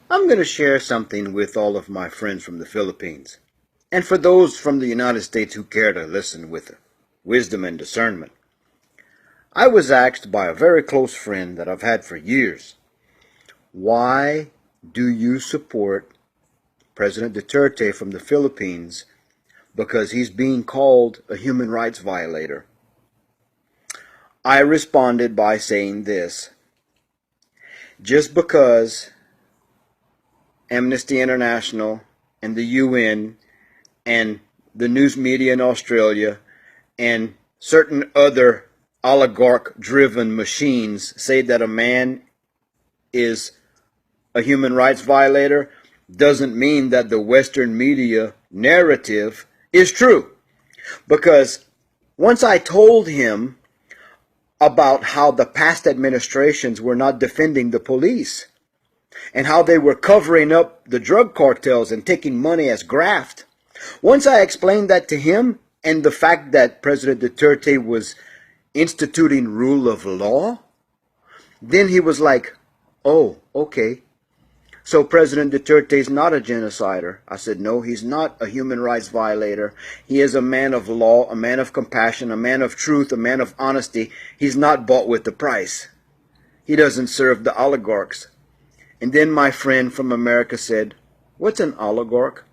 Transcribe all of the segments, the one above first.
I'm going to share something with all of my friends from the Philippines, and for those from the United States who care to listen with wisdom and discernment. I was asked by a very close friend that I've had for years, why do you support President Duterte from the Philippines because he's being called a human rights violator? I responded by saying this: just because Amnesty International and the UN and the news media in Australia and certain other oligarch-driven machines say that a man is a human rights violator doesn't mean that the Western media narrative is true. Because once I told him about how the past administrations were not defending the police and how they were covering up the drug cartels and taking money as graft, once I explained that to him and the fact that President Duterte was instituting rule of law, then he was like, oh, okay. So President Duterte is not a genocider. I said, no, he's not a human rights violator. He is a man of law, a man of compassion, a man of truth, a man of honesty. He's not bought with the price. He doesn't serve the oligarchs. And then my friend from America said, what's an oligarch?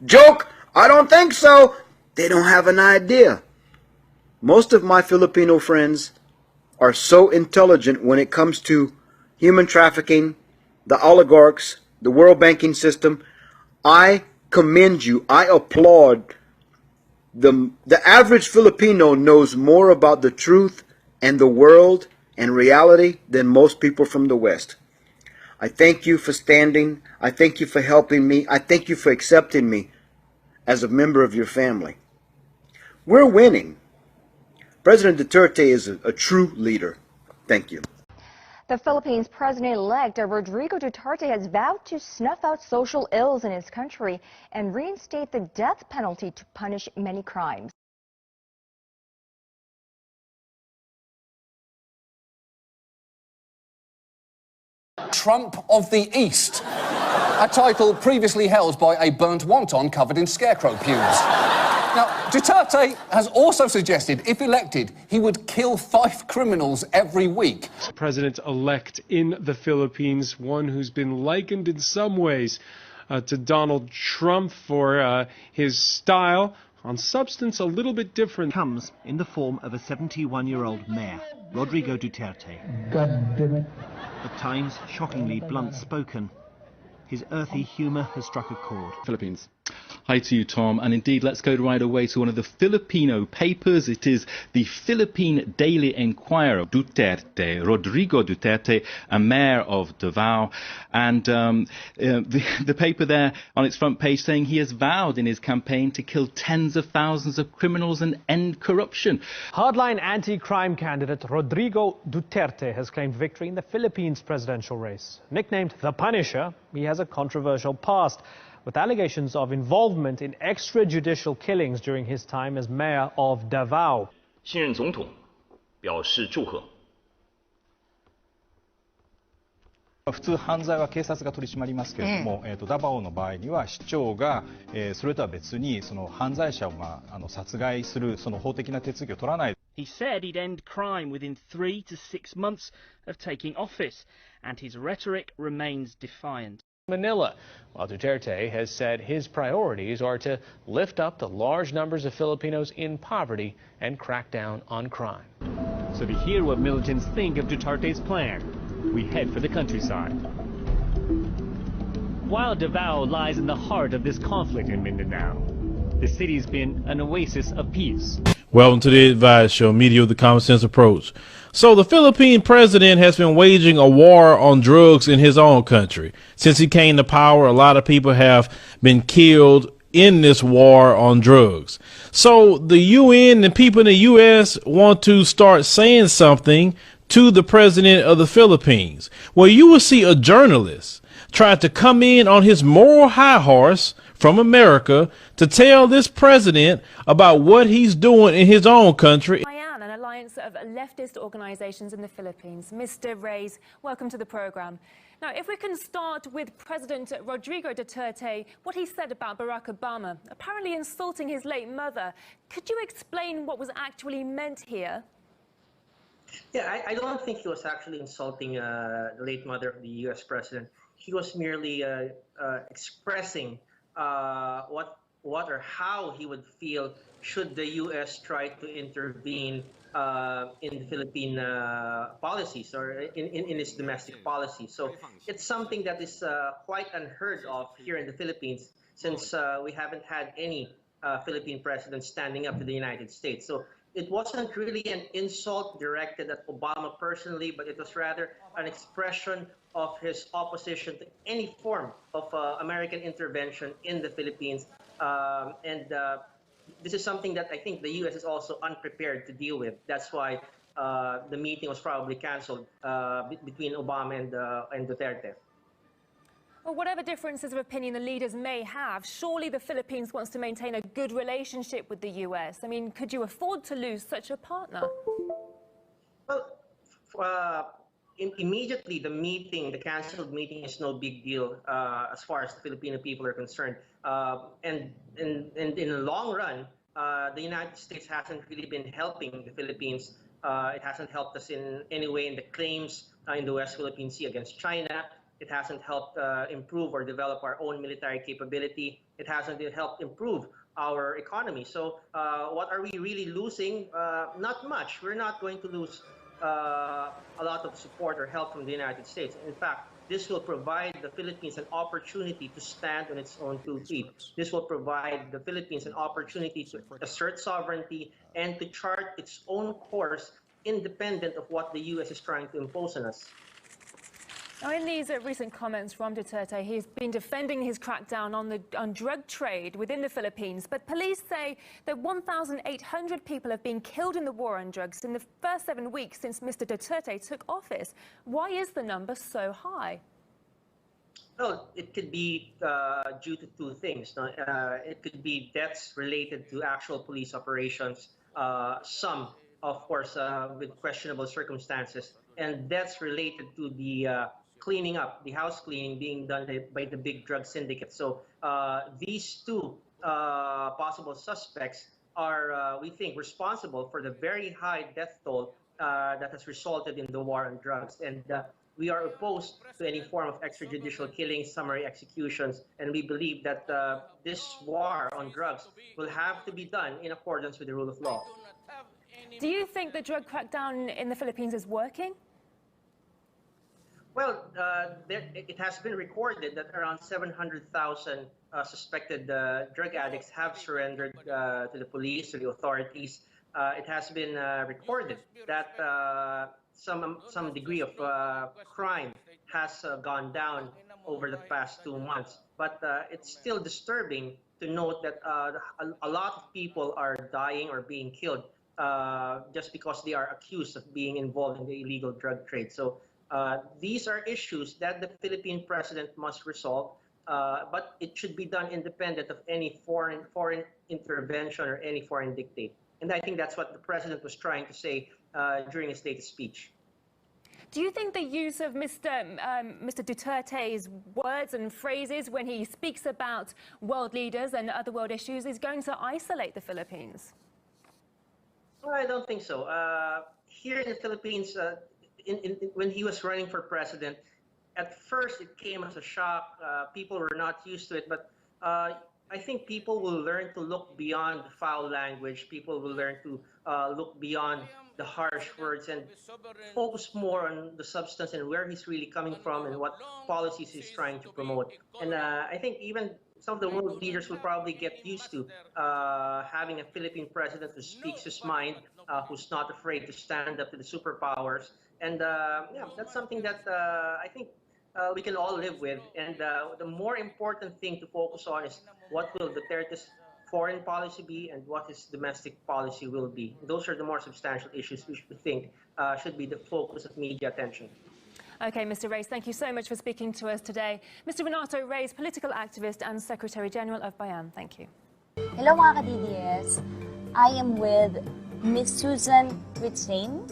Joke! I don't think so. They don't have an idea. Most of my Filipino friends are so intelligent when it comes to human trafficking, the oligarchs, the world banking system. I commend you. I applaud. The average Filipino knows more about the truth and the world and reality than most people from the West. I thank you for standing. I thank you for helping me. I thank you for accepting me as a member of your family. We're winning. President Duterte is a true leader. Thank you. The Philippines President-elect Rodrigo Duterte has vowed to snuff out social ills in his country and reinstate the death penalty to punish many crimes. Trump of the East, a title previously held by a burnt wonton covered in scarecrow pubes. Now, Duterte has also suggested, if elected, he would kill 5 criminals every week. President-elect in the Philippines, one who's been likened in some ways to Donald Trump for his style. On substance, a little bit different. Comes in the form of a 71-year-old mayor, Rodrigo Duterte. At times, shockingly blunt-spoken. His earthy humour has struck a chord. Philippines. Hi to you, Tom, and indeed let's go right away to one of the Filipino papers. It is the Philippine Daily Enquirer. Duterte, Rodrigo Duterte, a mayor of Davao, and the paper there on its front page saying he has vowed in his campaign to kill tens of thousands of criminals and end corruption. Hardline anti-crime candidate Rodrigo Duterte has claimed victory in the Philippines presidential race. Nicknamed the Punisher, he has a controversial past, with allegations of involvement in extrajudicial killings during his time as mayor of Davao. 新任总统表示祝贺。普通犯罪は警察が取り締まりますけれども、ダバオの場合には市長が、それとは別にその犯罪者を殺害するその法的な手続きを取らない。He said he'd end crime within 3 to 6 months of taking office, and his rhetoric remains defiant. Manila, while Duterte has said his priorities are to lift up the large numbers of Filipinos in poverty and crack down on crime. So to hear what militants think of Duterte's plan, we head for the countryside. While Davao lies in the heart of this conflict in Mindanao, the city's been an oasis of peace. Welcome to the Advice Show, media with the common sense approach. So the Philippine president has been waging a war on drugs in his own country. Since he came to power, a lot of people have been killed in this war on drugs. So the UN and people in the U.S. want to start saying something to the president of the Philippines. Well, you will see a journalist try to come in on his moral high horse from America to tell this president about what he's doing in his own country. An alliance of leftist organizations in the Philippines. Mr. Reyes, welcome to the program. Now, if we can start with President Rodrigo Duterte, what he said about Barack Obama, apparently insulting his late mother. Could you explain what was actually meant here? Yeah, I don't think he was actually insulting the late mother of the U.S. president. He was merely expressing what or how he would feel should the U.S. try to intervene in the Philippine policies or in its domestic policy. So it's something that is quite unheard of here in the Philippines, since we haven't had any Philippine president standing up to the United States. So it wasn't really an insult directed at Obama personally, but it was rather an expression of his opposition to any form of American intervention in the Philippines. This is something that I think the U.S. is also unprepared to deal with. That's why the meeting was probably canceled between Obama and Duterte. Well, whatever differences of opinion the leaders may have, surely the Philippines wants to maintain a good relationship with the U.S. I mean, could you afford to lose such a partner? Well, immediately the canceled meeting is no big deal as far as the Filipino people are concerned. And in the long run, the United States hasn't really been helping the Philippines. It hasn't helped us in any way in the claims in the West Philippine Sea against China. It hasn't helped improve or develop our own military capability. It hasn't helped improve our economy. So what are we really losing? Not much. We're not going to lose a lot of support or help from the United States. In fact, this will provide the Philippines an opportunity to stand on its own 2 feet. This will provide the Philippines an opportunity to assert sovereignty and to chart its own course independent of what the U.S. is trying to impose on us. Now, in these recent comments from Duterte, he's been defending his crackdown on drug trade within the Philippines. But police say that 1,800 people have been killed in the war on drugs in the first 7 weeks since Mr. Duterte took office. Why is the number so high? Well, it could be due to 2 things. It could be deaths related to actual police operations, some, of course, with questionable circumstances, and deaths related to the cleaning up, the house cleaning being done by the big drug syndicate. So these 2 possible suspects are, we think, responsible for the very high death toll that has resulted in the war on drugs. And we are opposed to any form of extrajudicial killings, summary executions, and we believe that this war on drugs will have to be done in accordance with the rule of law. Do you think the drug crackdown in the Philippines is working? Well, it has been recorded that around 700,000 suspected drug addicts have surrendered to the police, to the authorities. It has been recorded that some degree of crime has gone down over the past 2 months. But it's still disturbing to note that a lot of people are dying or being killed just because they are accused of being involved in the illegal drug trade. So these are issues that the Philippine president must resolve, but it should be done independent of any foreign intervention or any foreign dictate. And I think that's what the president was trying to say during his latest speech. Do you think the use of Mr. Duterte's words and phrases when he speaks about world leaders and other world issues is going to isolate the Philippines? Well, I don't think so. Here in the Philippines, when he was running for president, at first it came as a shock. People were not used to it, but I think people will learn to look beyond foul language. People will learn to look beyond the harsh words and focus more on the substance and where he's really coming from and what policies he's trying to promote. And I think even some of the world leaders will probably get used to having a Philippine president who speaks his mind, who's not afraid to stand up to the superpowers. And yeah, that's something that I think we can all live with. And the more important thing to focus on is what will Duterte's foreign policy be and what his domestic policy will be. Those are the more substantial issues which we think should be the focus of media attention. Okay, Mr. Reyes, thank you so much for speaking to us today. Mr. Renato Reyes, political activist and Secretary General of Bayan. Thank you. Hello mga ka-DDS. I am with Miss Susan Witzane,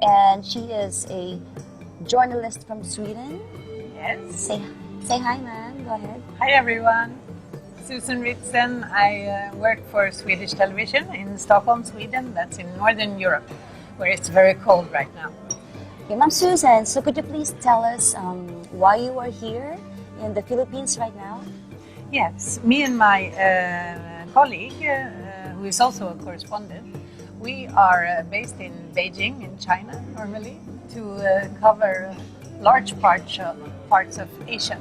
and she is a journalist from Sweden. Yes. Say hi, ma'am. Go ahead. Hi, everyone. Susan Ritzen. I work for Swedish television in Stockholm, Sweden. That's in Northern Europe, where it's very cold right now. Okay, Ma'am Susan, so could you please tell us why you are here in the Philippines right now? Yes, me and my colleague, who is also a correspondent, we are based in Beijing, in China, normally, to cover large parts of Asia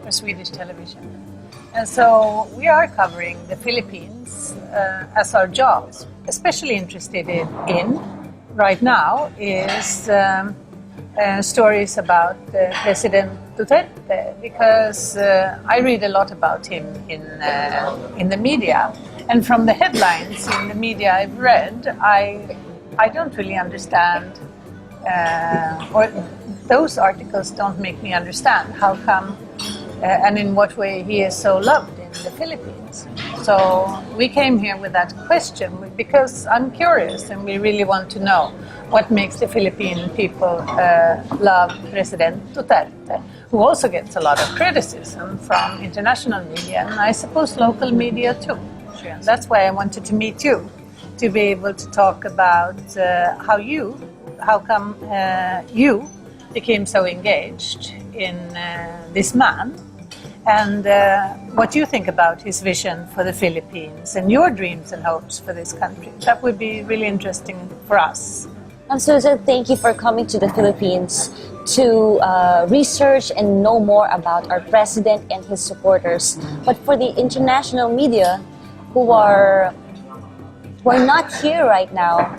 for Swedish television. And so we are covering the Philippines as our jobs. Especially interested in right now is stories about President Duterte, because I read a lot about him in the media, and from the headlines in the media I've read, I don't really understand, or those articles don't make me understand how come and in what way he is so loved in the Philippines. So we came here with that question because I'm curious and we really want to know what makes the Philippine people love President Duterte, who also gets a lot of criticism from international media and I suppose local media too. That's why I wanted to meet you, to be able to talk about how come you became so engaged in this man, and what you think about his vision for the Philippines and your dreams and hopes for this country. That would be really interesting for us. And Susan, thank you for coming to the Philippines to research and know more about our president and his supporters. But for the international media who are not here right now,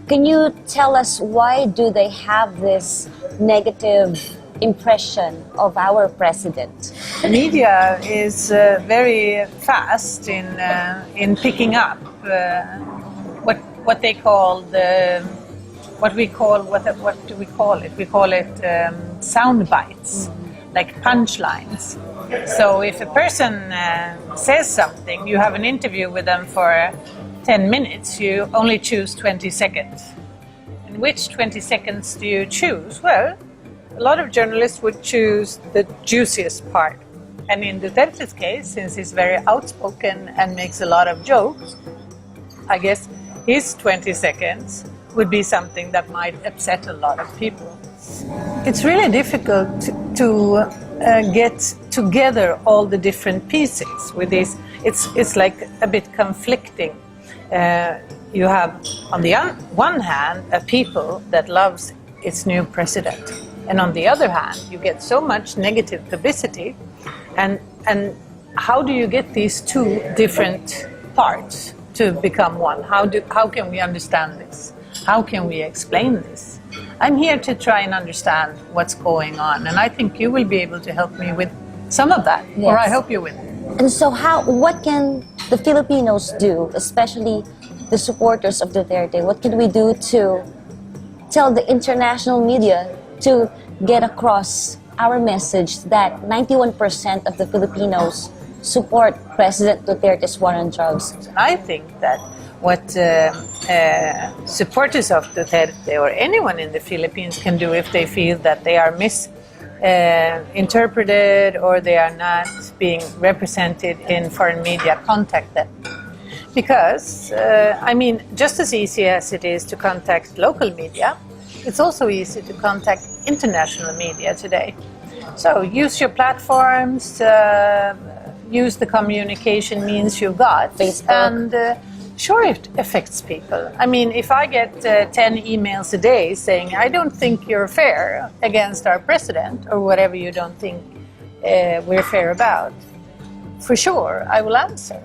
can you tell us why do they have this negative impression of our president? The media is very fast in picking up what they call what do we call it? We call it sound bites, like punchlines. So if a person says something, you have an interview with them for 10 minutes, you only choose 20 seconds. And which 20 seconds do you choose? Well, a lot of journalists would choose the juiciest part. And in Duterte's case, since he's very outspoken and makes a lot of jokes, I guess his 20 seconds would be something that might upset a lot of people. It's really difficult to get together all the different pieces with this. It's like a bit conflicting. You have, on the one hand, a people that loves its new president. And on the other hand, you get so much negative publicity. And how do you get these two different parts to become one? How can we understand this? How can we explain this? I'm here to try and understand what's going on. And I think you will be able to help me with some of that. Yes. Or I hope you will. And so what can the Filipinos do, especially the supporters of Duterte? What can we do to tell the international media to get across our message that 91% of the Filipinos support President Duterte's war on drugs? I think that what supporters of Duterte or anyone in the Philippines can do if they feel that they are misinterpreted or they are not being represented in foreign media, contact them. Because, just as easy as it is to contact local media, it's also easy to contact international media today. So use your platforms, use the communication means you've got. Facebook. And sure, it affects people. I mean, if I get 10 emails a day saying, I don't think you're fair against our president, or whatever you don't think we're fair about, for sure, I will answer.